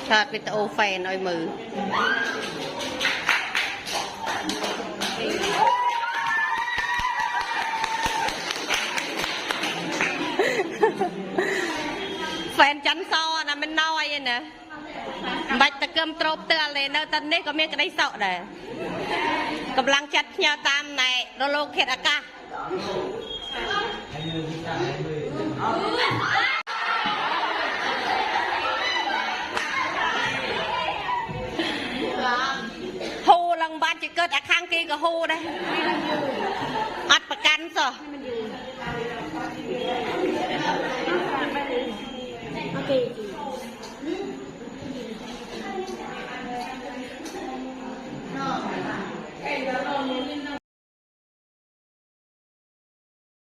ชาติวิตโอแฟนอ้อยมือแฟนจันซอนะมันน้อยนะบัดตะเกียมโตรบเตือนเลยนะตอนนี้ก็มีกระไดเสาะเลยกำลังจัดเงาตามในโลกเขตอากาศฮูลังบ้านจะเกิดอาคารกีกับฮูได้อัดประกันซะ